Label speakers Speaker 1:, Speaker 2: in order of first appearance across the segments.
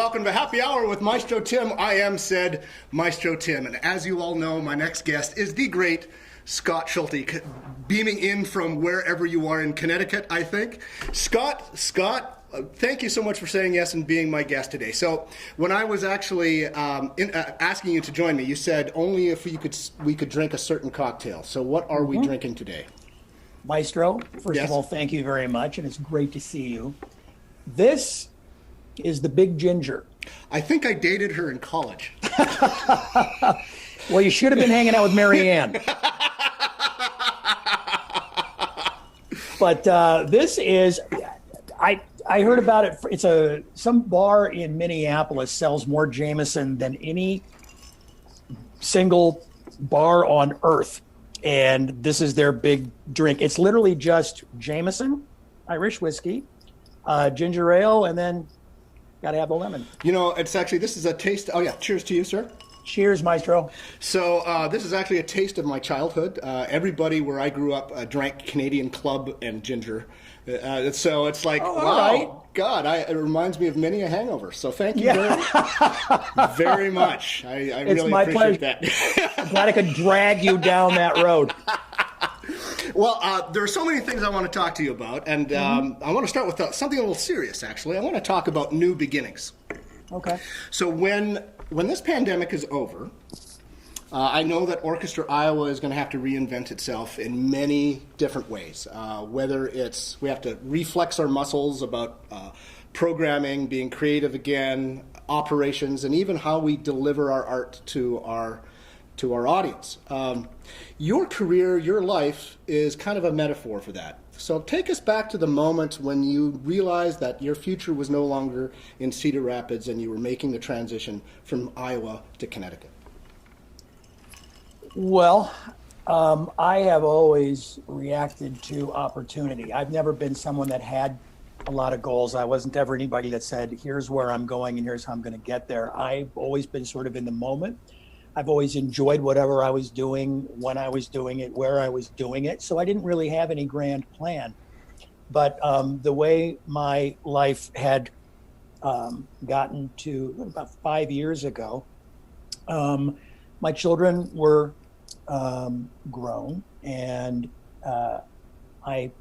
Speaker 1: welcome to Happy Hour with Maestro Tim. I am said Maestro Tim, and as you all know, my next guest is the great Scott Schulte, beaming in from wherever you are in Connecticut, I think. Scott, thank you so much for saying yes and being my guest today. So when I was actually asking you to join me, you said only if we could drink a certain cocktail. So what are we drinking today?
Speaker 2: Maestro, first of all, thank you very much, and it's great to see you. This is the Big Ginger.
Speaker 1: I think I dated her in college.
Speaker 2: Well, you should have been hanging out with Mary Ann. But this is, I heard about it. It's some bar in Minneapolis sells more Jameson than any single bar on earth. And this is their big drink. It's literally just Jameson, Irish whiskey, ginger ale, and then got to have the lemon.
Speaker 1: You know, this is a taste. Oh, yeah. Cheers to you, sir.
Speaker 2: Cheers, Maestro.
Speaker 1: So this is actually a taste of my childhood. Everybody where I grew up drank Canadian Club and ginger. So it's like, wow, right. God, it reminds me of many a hangover. So thank you very much. I really appreciate that.
Speaker 2: I'm glad I could drag you down that road.
Speaker 1: Well, there are so many things I want to talk to you about, and I want to start with something a little serious, actually. I want to talk about new beginnings.
Speaker 2: Okay.
Speaker 1: So when this pandemic is over, I know that Orchestra Iowa is going to have to reinvent itself in many different ways. Whether it's we have to reflex our muscles about programming, being creative again, operations, and even how we deliver our art to our audience. Your career, your life is kind of a metaphor for that. So take us back to the moment when you realized that your future was no longer in Cedar Rapids and you were making the transition from Iowa to Connecticut.
Speaker 2: Well, I have always reacted to opportunity. I've never been someone that had a lot of goals. I wasn't ever anybody that said, here's where I'm going and here's how I'm going to get there. I've always been sort of in the moment. I've always enjoyed whatever I was doing, when I was doing it, where I was doing it. So I didn't really have any grand plan. But the way my life had gotten to about 5 years ago, my children were grown, and I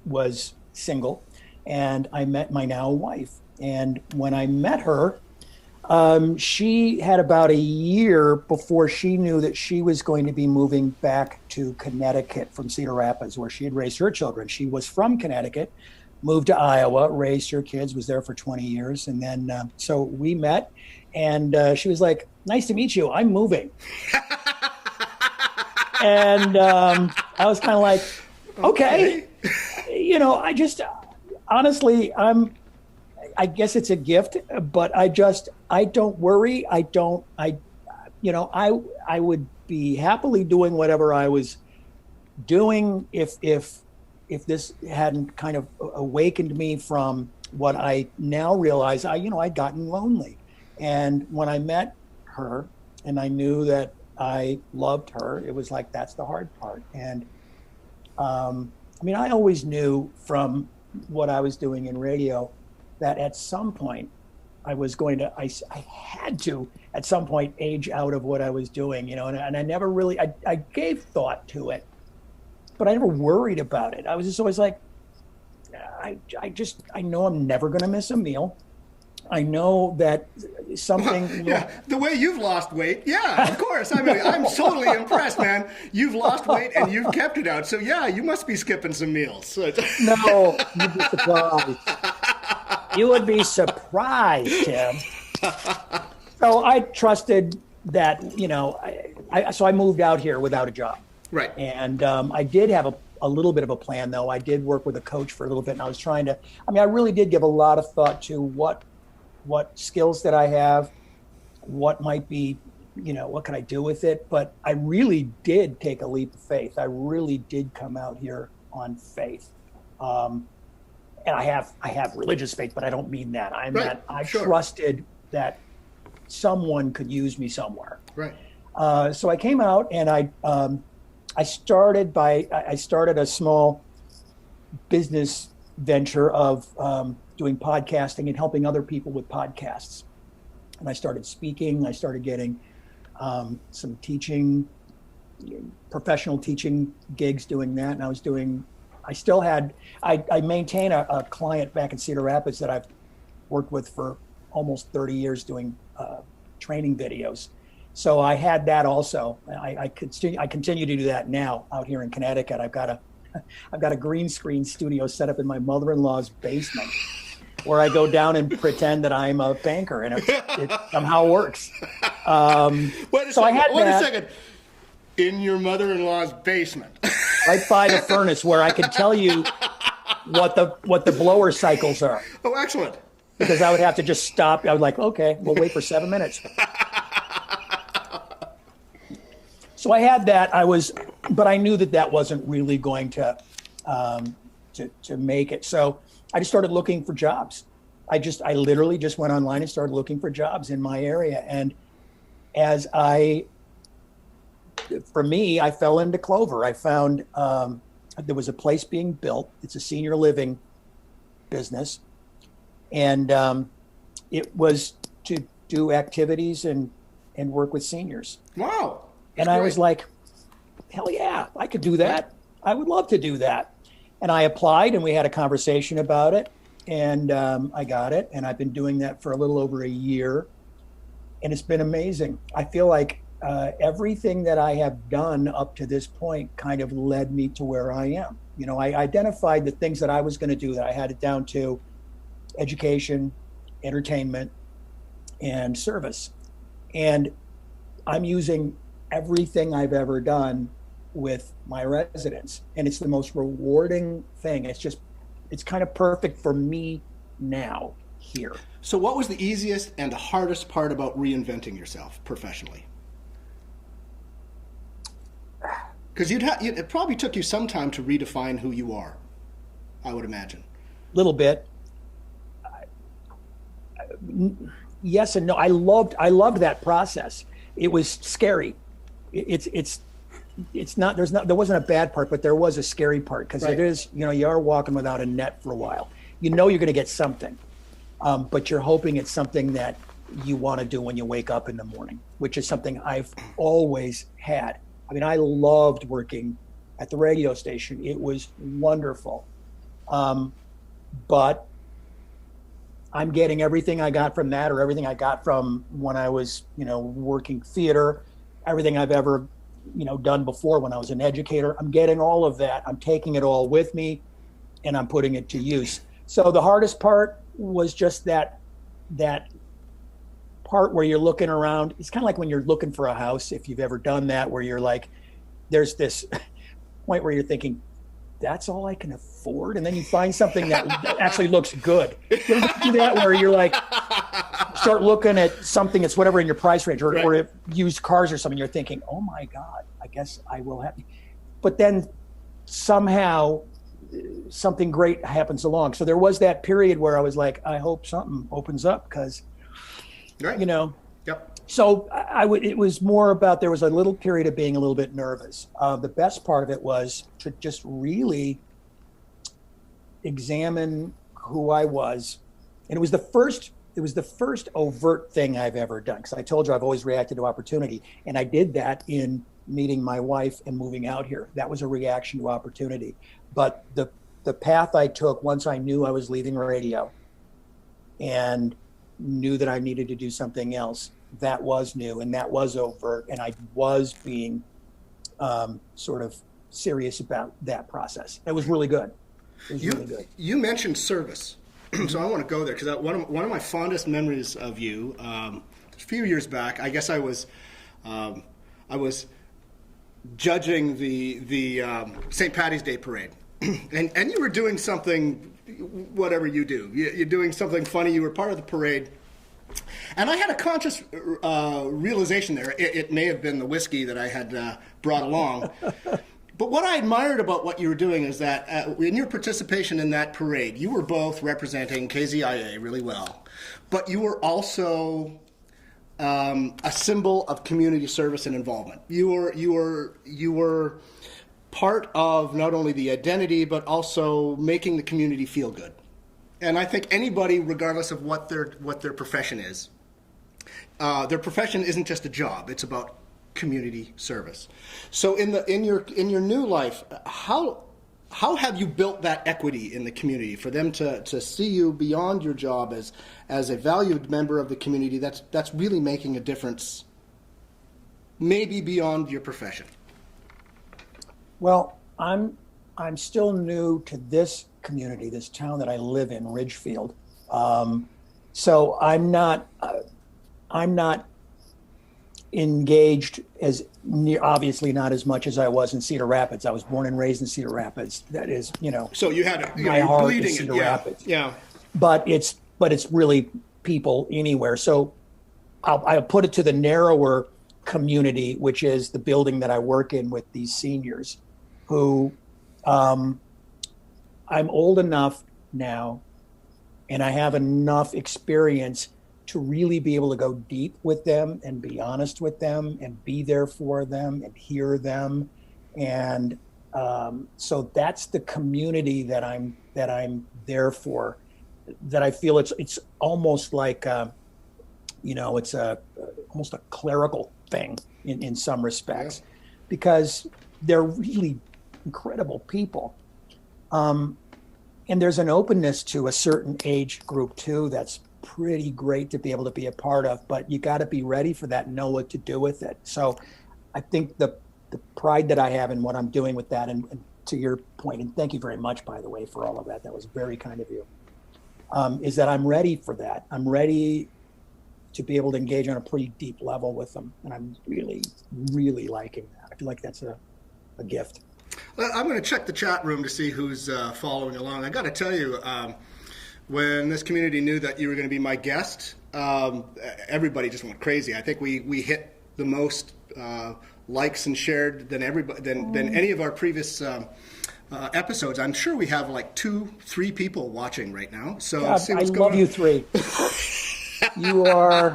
Speaker 2: was single, and I met my now wife. And when I met her, she had about a year before she knew that she was going to be moving back to Connecticut from Cedar Rapids, where she had raised her children. She was from Connecticut, moved to Iowa, raised her kids, was there for 20 years. And then, so we met, and she was like, nice to meet you, I'm moving. And I was kind of like, okay. You know, I just, honestly, I guess it's a gift, but I don't worry. I would be happily doing whatever I was doing if this hadn't kind of awakened me from what I now realize. I'd gotten lonely. And when I met her and I knew that I loved her, it was like, that's the hard part. And I always knew from what I was doing in radio that at some point I had to at some point age out of what I was doing, and I never really, I gave thought to it, but I never worried about it. I was just always like, I know I'm never going to miss a meal. I know that something.
Speaker 1: The way you've lost weight. Yeah, of course. I'm totally impressed, man. You've lost weight and you've kept it out. So yeah, you must be skipping some meals.
Speaker 2: No, you'd be surprised. You would be surprised, Tim. So I trusted that, so I moved out here without a job.
Speaker 1: Right.
Speaker 2: And I did have a little bit of a plan, though. I did work with a coach for a little bit, and I was trying to, I really did give a lot of thought to what skills that I have, what might be, what can I do with it? But I really did take a leap of faith. I really did come out here on faith. And I have religious faith, but I don't mean that. I meant I trusted that someone could use me somewhere.
Speaker 1: Right.
Speaker 2: So I came out and I started a small business venture of doing podcasting and helping other people with podcasts. and I started speaking. I started getting some teaching, professional teaching gigs doing that. And I maintain a client back in Cedar Rapids that I've worked with for almost 30 years doing training videos. So I had that also. I continue to do that now out here in Connecticut. I've got a green screen studio set up in my mother-in-law's basement where I go down and pretend that I'm a banker, and it somehow works.
Speaker 1: Wait a second. In your mother-in-law's basement.
Speaker 2: Right by the furnace, where I can tell you what the blower cycles are.
Speaker 1: Oh, excellent.
Speaker 2: Because I would have to just stop. I would like, okay, we'll wait for 7 minutes. So I had that. But I knew that wasn't really going to make it. So I just started looking for jobs. I literally just went online and started looking for jobs in my area. And for me, I fell into Clover. I found there was a place being built. It's a senior living business. And it was to do activities and work with seniors.
Speaker 1: Wow.
Speaker 2: And I was like, hell yeah, I could do that. I would love to do that. And I applied, and we had a conversation about it. And I got it. And I've been doing that for a little over a year. And it's been amazing. I feel like everything that I have done up to this point kind of led me to where I am. You know, I identified the things that I was going to do, that I had it down to education, entertainment, and service. And I'm using everything I've ever done with my residents. And it's the most rewarding thing. It's kind of perfect for me now here.
Speaker 1: So what was the easiest and hardest part about reinventing yourself professionally? Because it probably took you some time to redefine who you are, I would imagine.
Speaker 2: Little bit. Yes and no. I loved that process. It was scary. It's not, there wasn't a bad part, but there was a scary part, because It is, you are walking without a net for a while. You know you're going to get something, but you're hoping it's something that you want to do when you wake up in the morning, which is something I've always had. I mean, I loved working at the radio station. It was wonderful. But I'm getting everything I got from that, or everything I got from when I was, working theater, everything I've ever, done before when I was an educator. I'm getting all of that. I'm taking it all with me, and I'm putting it to use. So the hardest part was just that part where you're looking around. It's kind of like when you're looking for a house, if you've ever done that, where you're like, there's this point where you're thinking, that's all I can afford, and then you find something that actually looks good. You ever do that, where you're like, start looking at something that's whatever in your price range, or if used cars or something, you're thinking, oh my God, I guess I will have. But then somehow something great happens along. So there was that period where I was like, I hope something opens up, because,
Speaker 1: Yep.
Speaker 2: So it was more about, there was a little period of being a little bit nervous. The best part of it was to just really examine who I was. And it was the first overt thing I've ever done, because I told you I've always reacted to opportunity. And I did that in meeting my wife and moving out here. That was a reaction to opportunity. But the path I took once I knew I was leaving radio and knew that I needed to do something else, that was new, and that was overt, and I was being sort of serious about that process. It was really good. Really good. You
Speaker 1: mentioned service, so I want to go there, because one of my fondest memories of you, a few years back, I guess I was judging the St. Patty's Day parade, and you were doing something, whatever you do. You're doing something funny. You were part of the parade. And I had a conscious realization there. It may have been the whiskey that I had brought along. But what I admired about what you were doing is that in your participation in that parade, you were both representing KZIA really well, but you were also a symbol of community service and involvement. You were part of not only the identity, but also making the community feel good. And I think anybody, regardless of what their profession is, their profession isn't just a job; it's about community service. So in your new life, how have you built that equity in the community for them to see you beyond your job as a valued member of the community that's really making a difference, maybe beyond your profession?
Speaker 2: Well, I'm still new to this community, this town that I live in, Ridgefield. So I'm not engaged obviously not as much as I was in Cedar Rapids. I was born and raised in Cedar Rapids. That is,
Speaker 1: So you had
Speaker 2: my heart
Speaker 1: bleeding
Speaker 2: is Cedar
Speaker 1: it, yeah,
Speaker 2: Rapids.
Speaker 1: yeah.
Speaker 2: But it's really people anywhere. So I'll put it to the narrower community, which is the building that I work in with these seniors who I'm old enough now and I have enough experience to really be able to go deep with them and be honest with them and be there for them and hear them. And so that's the community that I'm there for, that I feel it's almost like, it's almost a clerical thing in some respects, because they're really incredible people. And there's an openness to a certain age group too that's pretty great to be able to be a part of, but you got to be ready for that and know what to do with it. So I think the pride that I have in what I'm doing with that, and to your point, and thank you very much, by the way, for all of that. That was very kind of you. Is that I'm ready for that. I'm ready to be able to engage on a pretty deep level with them. And I'm really, really liking that. I feel like that's a gift.
Speaker 1: Well, I'm going to check the chat room to see who's following along. I got to tell you, when this community knew that you were going to be my guest, everybody just went crazy. I think we hit the most likes and shared than any of our previous episodes. I'm sure we have like 2-3 people watching right now. So
Speaker 2: God, I love you 3. You are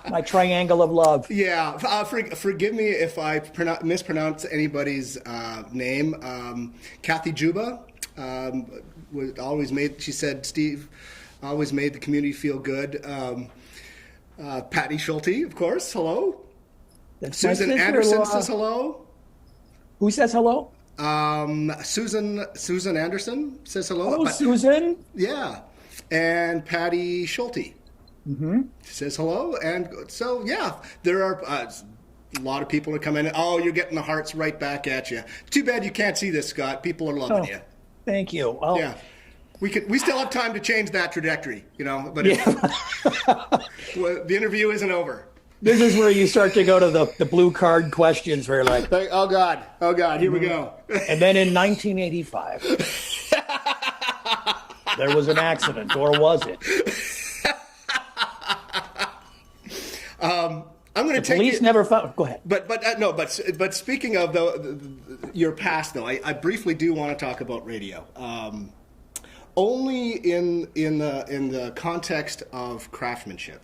Speaker 2: my triangle of love.
Speaker 1: Yeah, forgive me if I mispronounce anybody's name. Kathy Juba she said, Steve always made the community feel good. Patty Schulte, of course, hello.
Speaker 2: That's
Speaker 1: Susan Anderson says hello.
Speaker 2: Who says hello?
Speaker 1: Susan Anderson says hello.
Speaker 2: Hello, Susan.
Speaker 1: Yeah, and Patty Schulte.
Speaker 2: Mm-hmm.
Speaker 1: Says hello, and so yeah, there are a lot of people that come in. Oh, you're getting the hearts right back at you. Too bad you can't see this, Scott. People are loving you.
Speaker 2: Thank you. Well,
Speaker 1: yeah, we still have time to change that trajectory, but the interview isn't over.
Speaker 2: This is where you start to go to the blue card questions, where you're like,
Speaker 1: oh God, here we go.
Speaker 2: And then in 1985, there was an accident, or was it?
Speaker 1: I'm going to take
Speaker 2: police never found. Go ahead.
Speaker 1: But speaking of your past, though, I briefly do want to talk about radio. Only in the context of craftsmanship.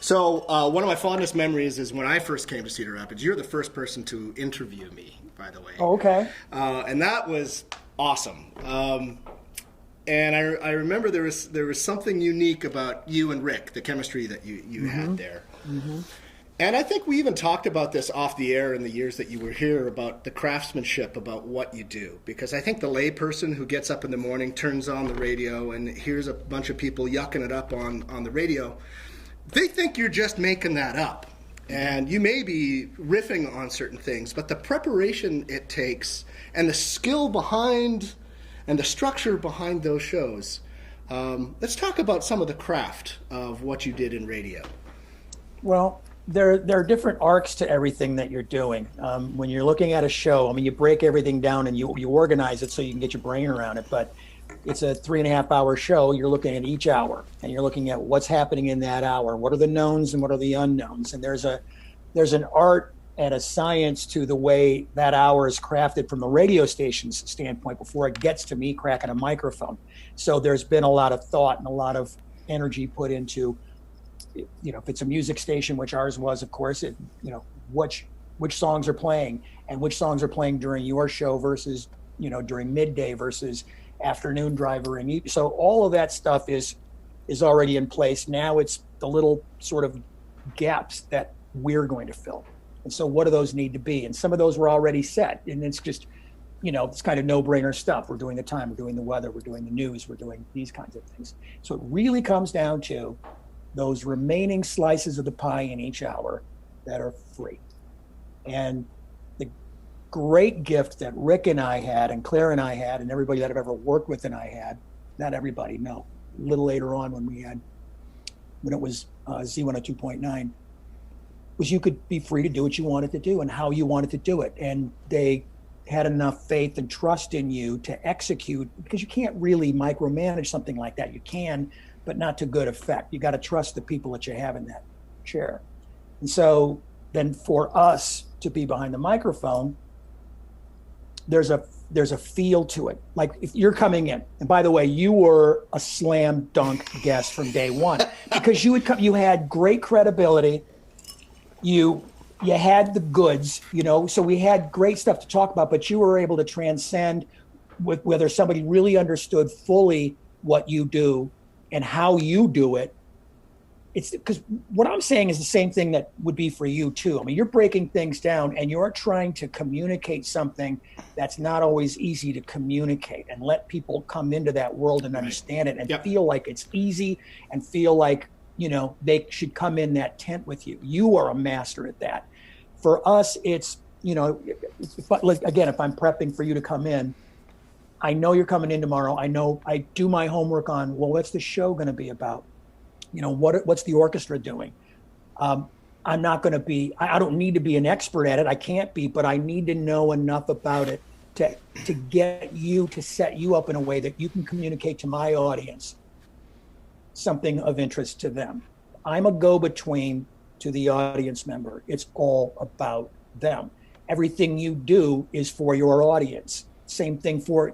Speaker 1: So one of my fondest memories is when I first came to Cedar Rapids. You're the first person to interview me, by the way.
Speaker 2: Oh, okay.
Speaker 1: And that was awesome. And I remember there was something unique about you and Rick, the chemistry that you had there. Mm-hmm. And I think we even talked about this off the air in the years that you were here, about the craftsmanship, about what you do. Because I think the layperson who gets up in the morning, turns on the radio, and hears a bunch of people yucking it up on the radio, they think you're just making that up. And you may be riffing on certain things, but the preparation it takes and the skill behind and the structure behind those shows. Let's talk about some of the craft of what you did in radio.
Speaker 2: Well, there are different arcs to everything that you're doing. When you're looking at a show, you break everything down and you organize it so you can get your brain around it. But it's a 3.5-hour show. You're looking at each hour, and you're looking at what's happening in that hour. What are the knowns and what are the unknowns? And there's an art and a science to the way that hour is crafted from the radio station's standpoint before it gets to me cracking a microphone. So there's been a lot of thought and a lot of energy put into, if it's a music station, which ours was, of course, which songs are playing and which songs are playing during your show versus, during midday versus afternoon driver. And so all of that stuff is already in place. Now it's the little sort of gaps that we're going to fill. And so what do those need to be? And some of those were already set. And it's just, it's kind of no-brainer stuff. We're doing the time, we're doing the weather, we're doing the news, we're doing these kinds of things. So it really comes down to those remaining slices of the pie in each hour that are free. And the great gift that Rick and I had, and Claire and I had, and everybody that I've ever worked with and I had, not everybody, no, a little later on when it was Z102.9, was you could be free to do what you wanted to do and how you wanted to do it. And they had enough faith and trust in you to execute, because you can't really micromanage something like that. You can, but not to good effect. You got to trust the people that you have in that chair. And so then for us to be behind the microphone, there's a feel to it. Like if you're coming in, and by the way, you were a slam dunk guest from day one, because you had great credibility. You had the goods, so we had great stuff to talk about, but you were able to transcend with whether somebody really understood fully what you do and how you do it. It's because what I'm saying is the same thing that would be for you too. I mean, you're breaking things down and you're trying to communicate something that's not always easy to communicate, and let people come into that world and understand it and feel like it's easy and feel like, they should come in that tent with you. You are a master at that. For us, it's, if I'm prepping for you to come in, I know you're coming in tomorrow. I know I do my homework on, well, what's the show going to be about? What's the orchestra doing? I'm not going to be, I don't need to be an expert at it. I can't be, but I need to know enough about it to get you, to set you up in a way that you can communicate to my audience something of interest to them. I'm a go-between to the audience member. It's all about them. Everything you do is for your audience. Same thing for,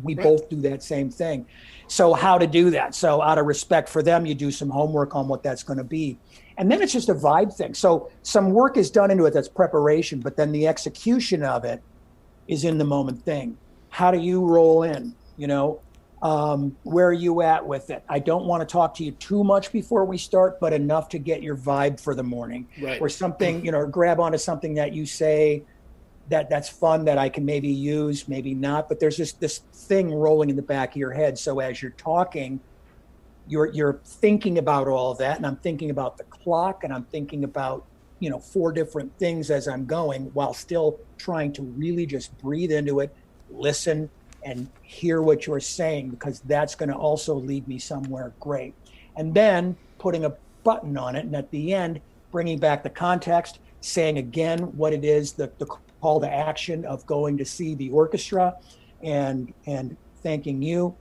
Speaker 2: we both do that same thing. So how to do that? So out of respect for them, you do some homework on what that's going to be. And then it's just a vibe thing. So some work is done into it, that's preparation, but then the execution of it is in the moment thing. How do you roll in? Where are you at with it? I don't want to talk to you too much before we start, but enough to get your vibe for the morning. Right. Or something, grab onto something that you say that's fun that I can maybe use, maybe not. But there's just this thing rolling in the back of your head. So as you're talking, you're thinking about all of that. And I'm thinking about the clock, and I'm thinking about, 4 different things as I'm going, while still trying to really just breathe into it, listen, and hear what you're saying, because that's going to also lead me somewhere great. And then putting a button on it, and at the end, bringing back the context, saying again what it is, the call to action of going to see the orchestra, and thanking you.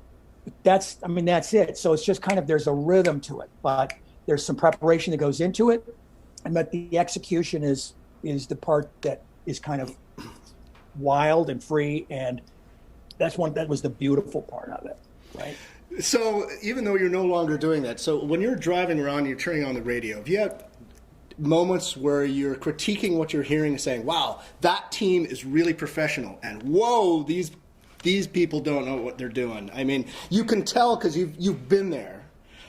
Speaker 2: That's it. So it's just kind of, there's a rhythm to it, but there's some preparation that goes into it, but the execution is the part that is kind of wild and free, and that was the beautiful part of it, right?
Speaker 1: So even though you're no longer doing that, so when you're driving around, you're turning on the radio, have you had moments where you're critiquing what you're hearing and saying, wow, that team is really professional, and whoa, these people don't know what they're doing? I mean, you can tell because you've been there.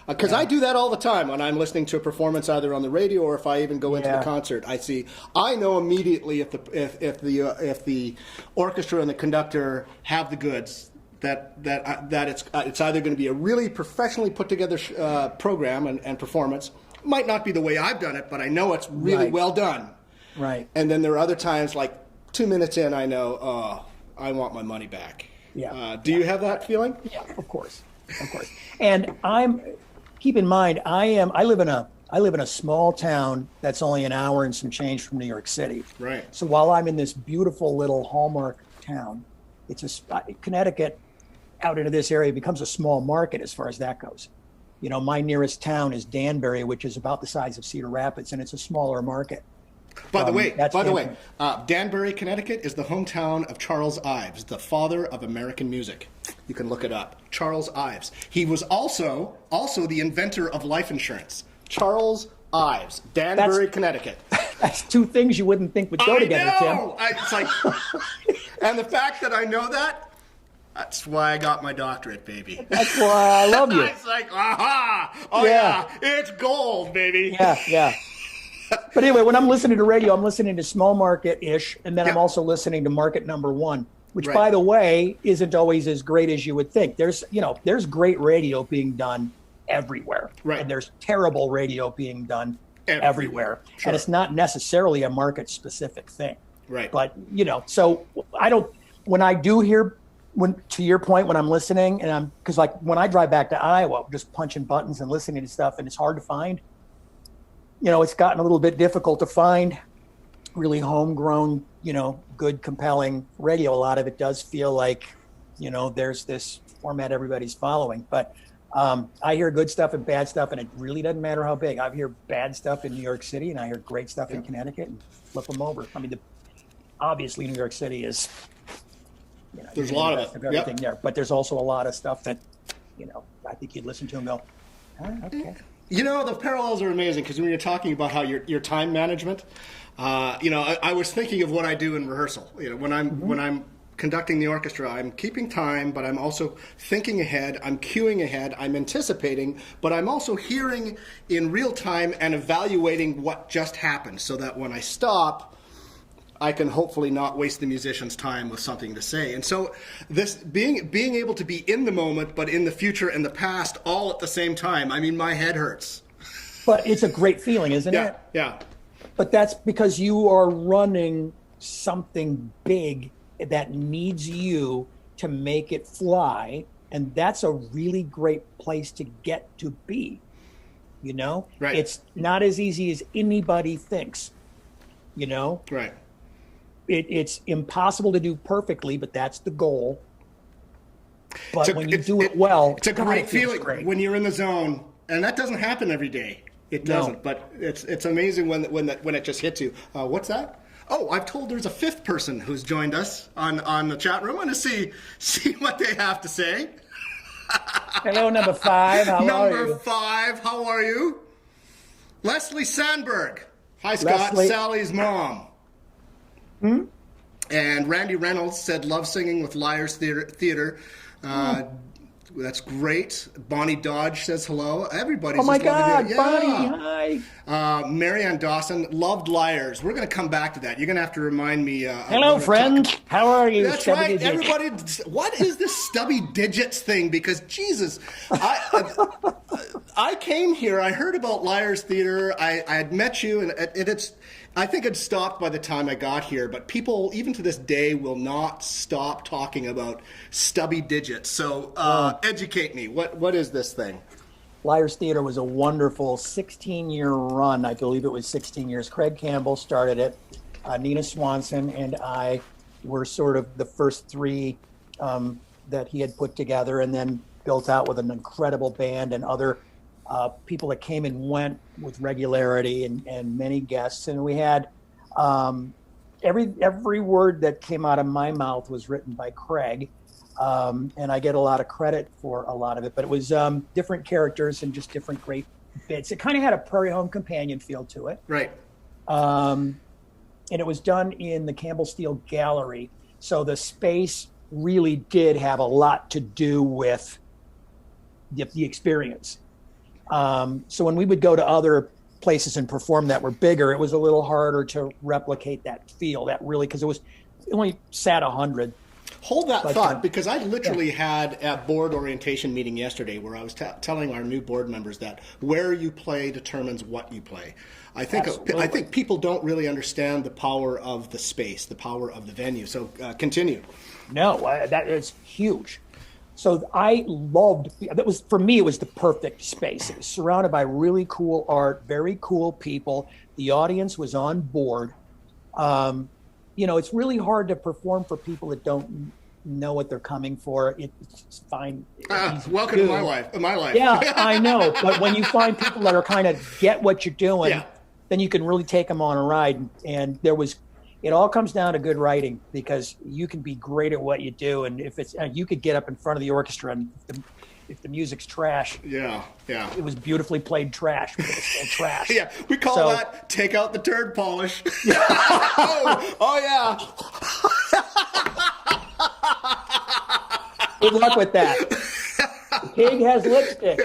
Speaker 1: Because I do that all the time when I'm listening to a performance, either on the radio or if I even go into the concert. I know immediately if the orchestra and the conductor have the goods, that it's either going to be a really professionally put together program and performance. Might not be the way I've done it, but I know it's really well done. Right. And then there are other times, like 2 minutes in, I know, oh, I want my money back. Yeah. Do you have that feeling?
Speaker 2: Yeah, of course. And keep in mind, I live in a small town that's only an hour and some change from New York City. Right. So while I'm in this beautiful little hallmark town, Connecticut out into this area becomes a small market as far as that goes. My nearest town is Danbury, which is about the size of Cedar Rapids, and it's a smaller market.
Speaker 1: By the way, Danbury, Connecticut is the hometown of Charles Ives, the father of American music. You can look it up. Charles Ives. He was also the inventor of life insurance. Charles Ives, Danbury, Connecticut.
Speaker 2: That's 2 things you wouldn't think would go together, Tim.
Speaker 1: It's like, and the fact that I know that's why I got my doctorate, baby.
Speaker 2: That's why I love you.
Speaker 1: It's like, aha! Oh yeah, it's gold, baby.
Speaker 2: Yeah. But anyway, when I'm listening to radio, I'm listening to small market-ish, and then I'm also listening to market number one, which, by the way, isn't always as great as you would think. There's great radio being done everywhere, and there's terrible radio being done everywhere. Sure. And it's not necessarily a market-specific thing. Right. But, so when I do hear, to your point, when I'm listening, and because like when I drive back to Iowa, I'm just punching buttons and listening to stuff, and it's hard to find. It's gotten a little bit difficult to find really homegrown, good, compelling radio. A lot of it does feel like, there's this format everybody's following. But I hear good stuff and bad stuff, and it really doesn't matter how big. I hear bad stuff in New York City, and I hear great stuff in Connecticut, and flip them over. I mean, obviously, New York City is,
Speaker 1: there's a lot of
Speaker 2: everything there. But there's also a lot of stuff that, I think you'd listen to and go, okay.
Speaker 1: The parallels are amazing because when you're talking about how your time management, I was thinking of what I do in rehearsal. When I'm conducting the orchestra, I'm keeping time, but I'm also thinking ahead. I'm cueing ahead. I'm anticipating, but I'm also hearing in real time and evaluating what just happened, so that when I stop, I can hopefully not waste the musician's time with something to say. And so this being able to be in the moment, but in the future and the past all at the same time, I mean, my head hurts.
Speaker 2: But it's a great feeling, isn't it?
Speaker 1: Yeah.
Speaker 2: But that's because you are running something big that needs you to make it fly. And that's a really great place to get to be, Right. It's not as easy as anybody thinks, Right. It's impossible to do perfectly, but that's the goal. But when you do it well,
Speaker 1: it's a great feeling when you're in the zone, and that doesn't happen every day. It doesn't, but it's amazing when it just hits you. What's that? Oh, I've told there's a fifth person who's joined us on the chat room. I want to see what they have to say.
Speaker 2: Hello, number 5. How are you?
Speaker 1: Number 5, how are you? Leslie Sandberg. Hi, Scott.
Speaker 2: Leslie.
Speaker 1: Sally's mom. And Randy Reynolds said, love singing with Liars Theater. That's great. Bonnie Dodge says hello. Everybody's
Speaker 2: my God,
Speaker 1: yeah.
Speaker 2: Bonnie, hi.
Speaker 1: Marianne Dawson loved Liars. We're going to come back to that. You're going to have to remind me.
Speaker 2: Hello, friend. How are you?
Speaker 1: That's right. Everybody, what is this stubby digits thing? Because, Jesus, I came here. I heard about Liars Theater. I had met you, and I think it stopped by the time I got here, but people, even to this day, will not stop talking about stubby digits. So educate me. What is this thing?
Speaker 2: Liars Theater was a wonderful 16-year run. I believe it was 16 years. Craig Campbell started it. Nina Swanson and I were sort of the first 3 that he had put together, and then built out with an incredible band and other people that came and went with regularity, and many guests. And we had every word that came out of my mouth was written by Craig, and I get a lot of credit for a lot of it. But it was different characters and just different great bits. It kind of had a Prairie Home Companion feel to it.
Speaker 1: Right.
Speaker 2: And it was done in the Campbell Steel Gallery. So the space really did have a lot to do with the experience. So when we would go to other places and perform that were bigger, it was a little harder to replicate that feel, that really, because it only sat 100.
Speaker 1: Hold that thought, because I literally had a board orientation meeting yesterday where I was telling our new board members that where you play determines what you play. I think people don't really understand the power of the space, the power of the venue. So continue.
Speaker 2: No, that is huge. So I loved, for me, it was the perfect space. It was surrounded by really cool art, very cool people. The audience was on board. It's really hard to perform for people that don't know what they're coming for. It's fine.
Speaker 1: Welcome to my life.
Speaker 2: Yeah, I know. But when you find people that are kind of get what you're doing, then you can really take them on a ride. And it all comes down to good writing, because you can be great at what you do, and you could get up in front of the orchestra, and if the music's trash, it was beautifully played trash, but it was still trash.
Speaker 1: Yeah, we call that take out the turd polish. oh yeah.
Speaker 2: Good luck with that. The pig has lipstick.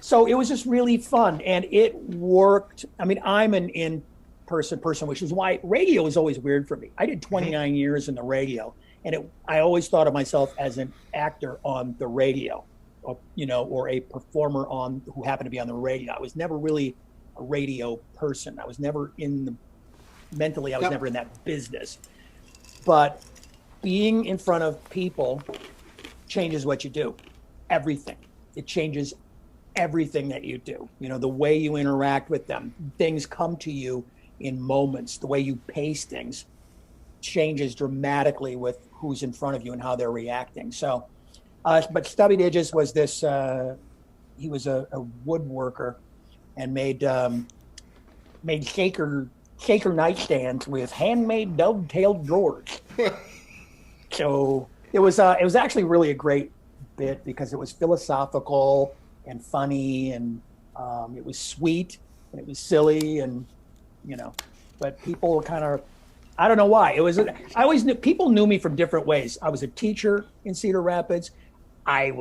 Speaker 2: So it was just really fun, and it worked. I mean, I'm an in-person person, which is why radio is always weird for me. I did 29 years in the radio, and I always thought of myself as an actor on the radio, or, or a performer who happened to be on the radio. I was never really a radio person. I was never mentally, I was never in that business. But being in front of people changes what you do. Everything. It changes everything that you do. The way you interact with them. Things come to you in moments. The way you pace things changes dramatically with who's in front of you and how they're reacting. So, but Stubby Digits was this, he was a woodworker and made shaker nightstands with handmade dovetailed drawers. So it was actually really a great bit because it was philosophical and funny, and it was sweet and it was silly, and but people were kind of, I don't know why. I always knew people knew me from different ways. I was a teacher in Cedar Rapids. I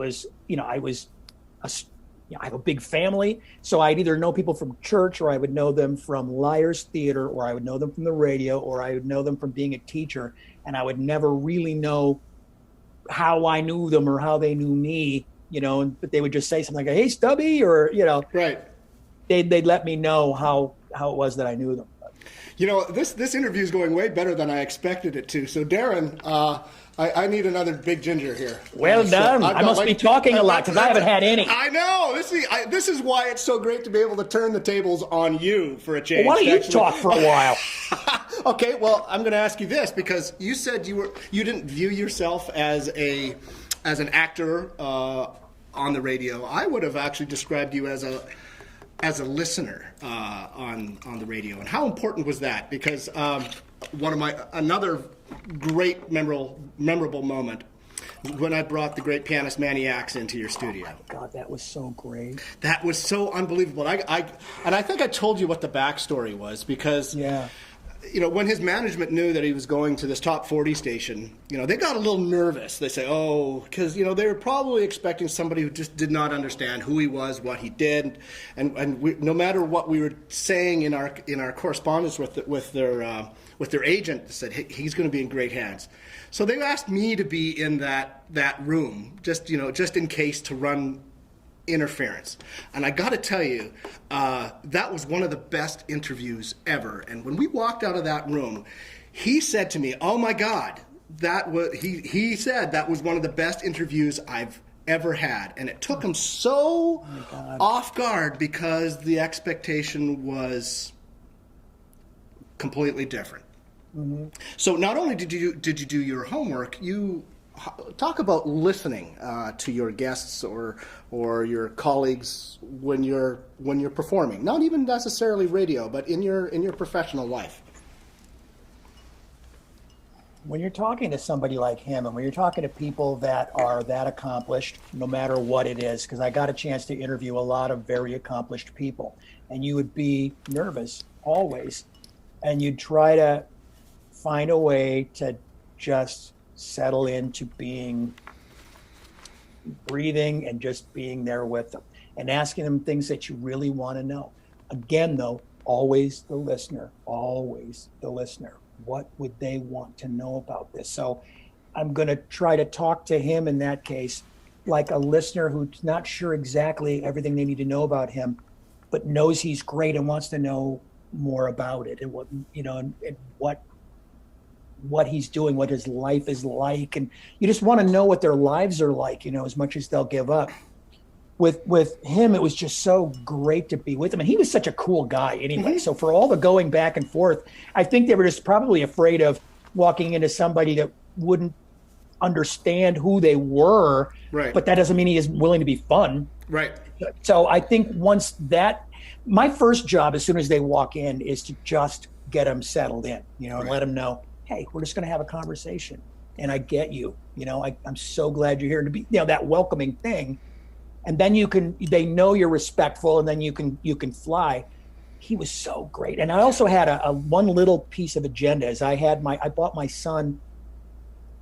Speaker 2: have a big family, so I'd either know people from church, or I would know them from Liars Theater, or I would know them from the radio, or I would know them from being a teacher, and I would never really know how I knew them or how they knew me, but they would just say something like, "Hey, Stubby," or,
Speaker 1: right.
Speaker 2: They'd let me know how it was that I knew them.
Speaker 1: This interview is going way better than I expected it to. So, Darren, I need another big ginger here.
Speaker 2: Well done. I must be talking a lot because I haven't had any.
Speaker 1: I know. This is why it's so great to be able to turn the tables on you for a change.
Speaker 2: Well, why don't you talk for a while?
Speaker 1: Okay. Well, I'm going to ask you this because you said you didn't view yourself as an actor on the radio. I would have actually described you as a listener on the radio. And how important was that? Because another great memorable moment when I brought the great pianist Maniacs into your studio.
Speaker 2: Oh my God, that was so great.
Speaker 1: That was so unbelievable. And I think I told you what the backstory was because when his management knew that he was going to this top 40 station, they got a little nervous. They say, because, they were probably expecting somebody who just did not understand who he was, what he did. And no matter what we were saying in our correspondence with their agent, they said, hey, he's going to be in great hands. So they asked me to be in that room, just in case, to run interference. And I got to tell you, that was one of the best interviews ever. And when we walked out of that room, he said to me, "Oh my God, he said that was one of the best interviews I've ever had." And it took him so off guard because the expectation was completely different. Mm-hmm. So not only did you do your homework, you talk about listening to your guests or your colleagues when you're performing. Not even necessarily radio, but in your professional life.
Speaker 2: When you're talking to somebody like him, and when you're talking to people that are that accomplished, no matter what it is, because I got a chance to interview a lot of very accomplished people, and you would be nervous always, and you'd try to find a way to just settle into breathing and just being there with them and asking them things that you really want to know. Again, though, always the listener. What would they want to know about this? So I'm going to try to talk to him in that case like a listener who's not sure exactly everything they need to know about him, but knows he's great and wants to know more about it and what he's doing, what his life is like. And you just want to know what their lives are like, as much as they'll give up. With him, it was just so great to be with him. And he was such a cool guy anyway. Mm-hmm. So for all the going back and forth, I think they were just probably afraid of walking into somebody that wouldn't understand who they were.
Speaker 1: Right.
Speaker 2: But that doesn't mean he isn't willing to be fun.
Speaker 1: Right.
Speaker 2: So I think my first job as soon as they walk in is to just get them settled in, and let them know, hey, we're just going to have a conversation, and I get you. I'm so glad you're here, to be, that welcoming thing. And then they know you're respectful, and then you can fly. He was so great. And I also had a one little piece of agenda is I bought my son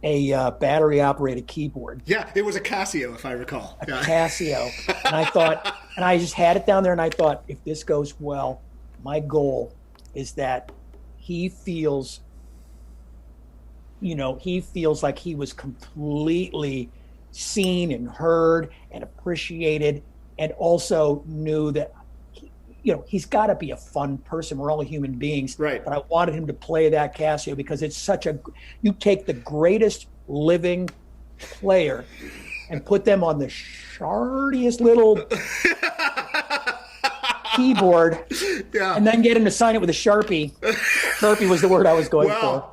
Speaker 2: a battery operated keyboard,
Speaker 1: Yeah, it was a Casio, if I recall.
Speaker 2: a Casio. And I thought, and I just had it down there and I thought, if this goes well, my goal is that he feels, he feels like he was completely seen and heard and appreciated, and also knew that he's got to be a fun person. We're all human beings.
Speaker 1: Right.
Speaker 2: But I wanted him to play that Casio because it's you take the greatest living player and put them on the shardiest little keyboard,
Speaker 1: Yeah.
Speaker 2: and then get him to sign it with a Sharpie. Sharpie was the word I was going for.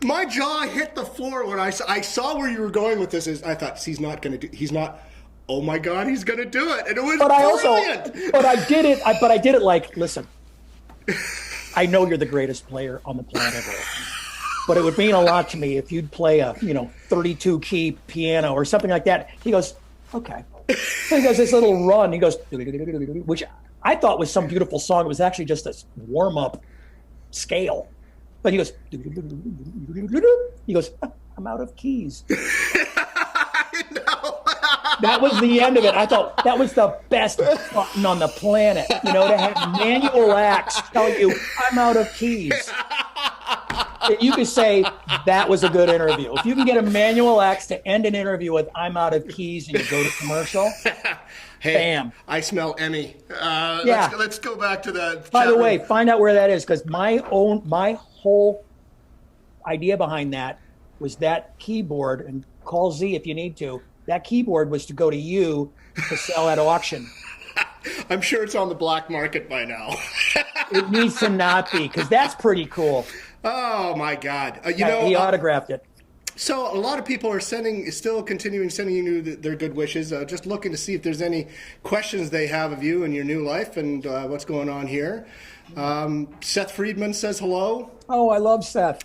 Speaker 1: My jaw hit the floor when I saw where you were going with this. I thought he's not. Oh my God, he's going to do it. And it was brilliant.
Speaker 2: But I did it. But I did it like, listen, I know you're the greatest player on the planet Earth, but it would mean a lot to me if you'd play a 32 key piano or something like that. He goes, okay. So he does this little run. He goes, which I thought was some beautiful song. It was actually just a warm up scale. But he goes, I'm out of keys. That was the end of it. I thought that was the best button on the planet, to have manual acts tell you I'm out of keys. You could say that was a good interview. If you can get a manual acts to end an interview with I'm out of keys and you go to commercial,
Speaker 1: hey,
Speaker 2: bam.
Speaker 1: I smell Emmy.
Speaker 2: Yeah.
Speaker 1: Let's go back to that.
Speaker 2: By the way, find out where that is, because my whole idea behind that was that keyboard, and call Z if you need to. That keyboard was to go to you to sell at auction.
Speaker 1: I'm sure it's on the black market by now.
Speaker 2: It needs to not be, because that's pretty cool.
Speaker 1: Oh my God!
Speaker 2: He autographed it.
Speaker 1: So a lot of people are still continuing sending you their good wishes. Just looking to see if there's any questions they have of you and your new life and what's going on here. Seth Friedman says hello.
Speaker 2: Oh, I love Seth.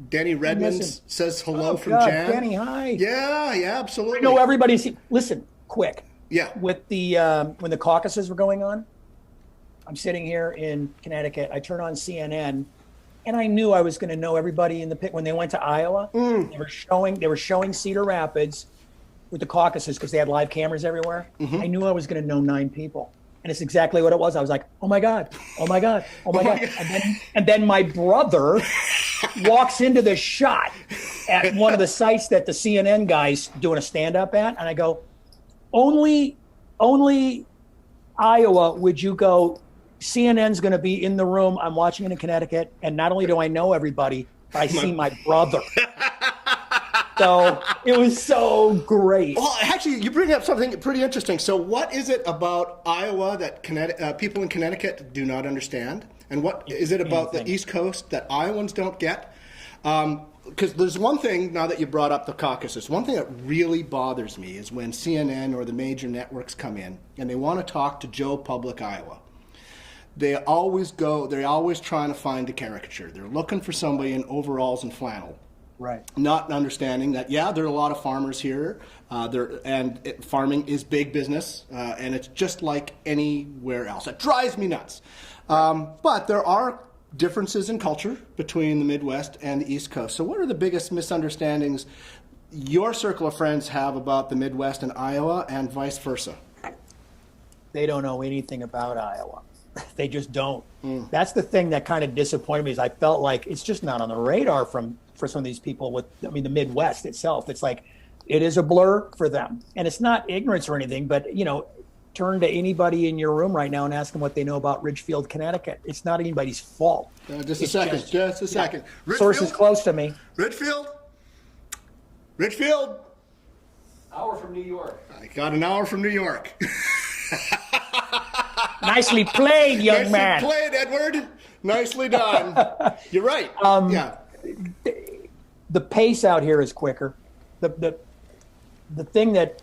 Speaker 1: Danny Redmond says hello from
Speaker 2: God,
Speaker 1: Jan.
Speaker 2: Danny, hi.
Speaker 1: Yeah, absolutely.
Speaker 2: I know everybody's. Listen, quick.
Speaker 1: Yeah.
Speaker 2: With the when the caucuses were going on, I'm sitting here in Connecticut. I turn on CNN, and I knew I was going to know everybody in the pit when they went to Iowa. They were showing Cedar Rapids with the caucuses because they had live cameras everywhere. I knew I was going to know 9 people. And it's exactly what it was. I was like, oh my God, oh my God, oh my God. And then my brother walks into the shot at one of the sites that the CNN guy's doing a stand-up at. And I go, only Iowa would you go, CNN's going to be in the room. I'm watching it in Connecticut. And not only do I know everybody, but I see my brother. So it was so great.
Speaker 1: Well, actually, you bring up something pretty interesting. So what is it about Iowa that people in Connecticut do not understand? And what is it about the East Coast that Iowans don't get? Because there's one thing, now that you brought up the caucuses, one thing that really bothers me is when CNN or the major networks come in and they want to talk to Joe Public Iowa. They're always trying to find a caricature. They're looking for somebody in overalls and flannel.
Speaker 2: Right.
Speaker 1: Not understanding that, there are a lot of farmers here, farming is big business, and it's just like anywhere else. It drives me nuts. But there are differences in culture between the Midwest and the East Coast. So what are the biggest misunderstandings your circle of friends have about the Midwest and Iowa, and vice versa?
Speaker 2: They don't know anything about Iowa. They just don't. That's the thing that kind of disappointed me, is I felt like it's just not on the radar for some of these people the Midwest itself. It's like, it is a blur for them. And it's not ignorance or anything, but, turn to anybody in your room right now and ask them what they know about Ridgefield, Connecticut. It's not anybody's fault.
Speaker 1: Just a second.
Speaker 2: Yeah. Sources close to me.
Speaker 1: Ridgefield?
Speaker 3: Hour from New York.
Speaker 1: I got an hour from New York.
Speaker 2: Nicely played, young man.
Speaker 1: Nicely played, Edward. Nicely done. You're right. Yeah.
Speaker 2: The pace out here is quicker. The thing that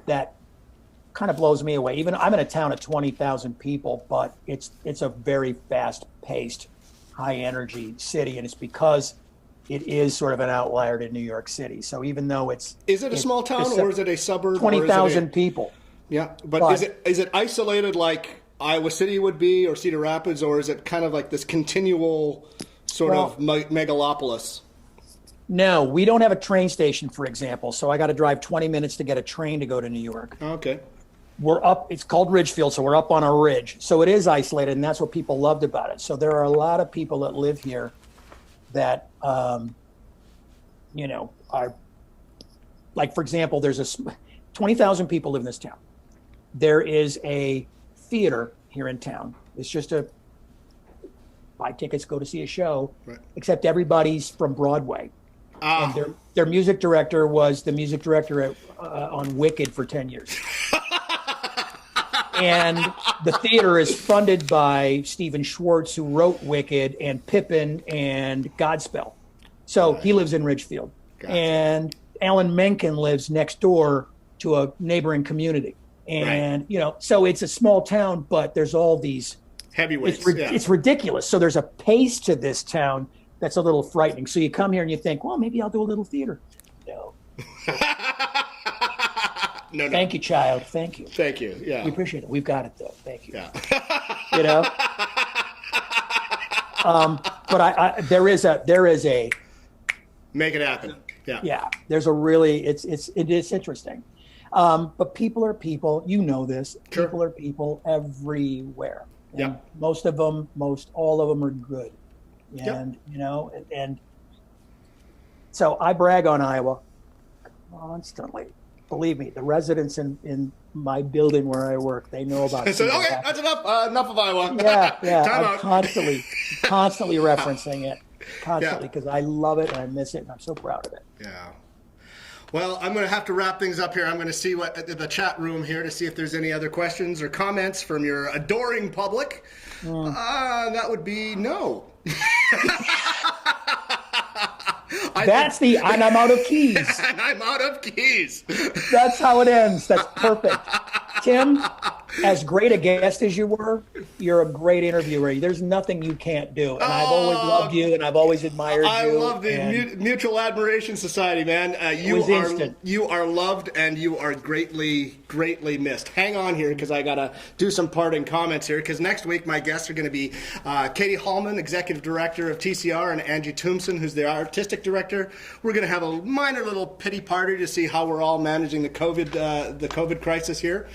Speaker 2: that kind of blows me away. Even I'm in a town of 20,000 people, but it's a very fast-paced, high-energy city, and it's because it is sort of an outlier to New York City. So even though is it
Speaker 1: a small town or is it a suburb?
Speaker 2: 20,000 people.
Speaker 1: Yeah, but is it isolated like Iowa City would be, or Cedar Rapids, or is it kind of like this continual sort of megalopolis.
Speaker 2: No, we don't have a train station, for example. So I got to drive 20 minutes to get a train to go to New York.
Speaker 1: Okay.
Speaker 2: We're up, it's called Ridgefield, so we're up on a ridge. So it is isolated, and that's what people loved about it. So there are a lot of people that live here that, are, like, for example, there's 20,000 people live in this town. There is a theater here in town. It's just buy tickets, go to see a show,
Speaker 1: right.
Speaker 2: Except everybody's from Broadway. And their music director was the music director on Wicked for 10 years. And the theater is funded by Stephen Schwartz, who wrote Wicked and Pippin and Godspell. So he lives in Ridgefield. Gotcha. And Alan Menken lives next door to a neighboring community. And, so it's a small town, but there's all these
Speaker 1: heavyweights.
Speaker 2: It's ridiculous. So there's a pace to this town that's a little frightening. So you come here and you think, well, maybe I'll do a little theater. No.
Speaker 1: No.
Speaker 2: Thank you, child. Thank you.
Speaker 1: Thank you. Yeah.
Speaker 2: We appreciate it. We've got it, though. Thank you.
Speaker 1: Yeah.
Speaker 2: But there is a
Speaker 1: make it happen. Yeah.
Speaker 2: Yeah. There's a really it is interesting. But people are people. You know this.
Speaker 1: Sure.
Speaker 2: People are people everywhere. And
Speaker 1: yeah.
Speaker 2: Most all of them are good. And and so I brag on Iowa constantly. Believe me, the residents in my building where I work, they know about it.
Speaker 1: So okay, that's enough. Enough of Iowa.
Speaker 2: Yeah.
Speaker 1: Time
Speaker 2: I'm
Speaker 1: out.
Speaker 2: constantly referencing it, because I love it and I miss it and I'm so proud of it.
Speaker 1: Yeah. Well, I'm going to have to wrap things up here. I'm going to see what the chat room here to see if there's any other questions or comments from your adoring public. That would be no.
Speaker 2: And I'm out of keys.
Speaker 1: And I'm out of keys.
Speaker 2: That's how it ends. That's perfect. Tim, as great a guest as you were, you're a great interviewer. There's nothing you can't do. And I've always loved you, and I've always admired you.
Speaker 1: I love the Mutual Admiration Society, man. You are loved, and you are greatly, greatly missed. Hang on here, because I got to do some parting comments here, because next week my guests are going to be Katie Hallman, Executive Director of TCR, and Angie Toomson, who's the Artistic Director. We're going to have a minor little pity party to see how we're all managing the COVID crisis here.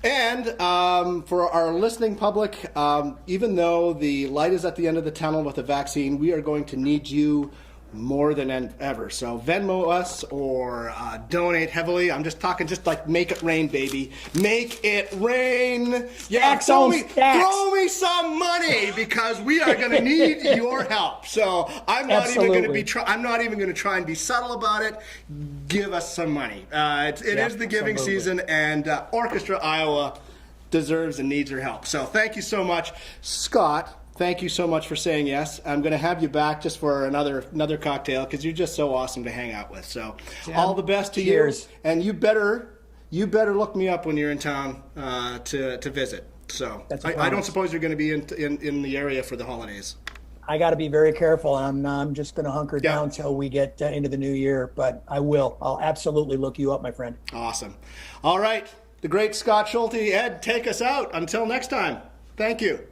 Speaker 1: And for our listening public, even though the light is at the end of the tunnel with the vaccine, we are going to need you more than ever. So Venmo us or donate heavily. I'm just talking like make it rain, baby. Make it rain. Yeah, throw me some money, because we are going to need your help. So I'm not even going to be I'm not even going to try and be subtle about it. Give us some money. It is the giving season, and Orchestra Iowa deserves and needs your help. So thank you so much, Scott. Thank you so much for saying yes. I'm going to have you back just for another cocktail, because you're just so awesome to hang out with. So all the best to you. And you better look me up when you're in town to visit. So I don't suppose you're going to be in the area for the holidays.
Speaker 2: I got to be very careful. I'm just going to hunker down until we get into the new year, but I will. I'll absolutely look you up, my friend.
Speaker 1: Awesome. All right. The great Scott Schulte. Ed, take us out. Until next time. Thank you.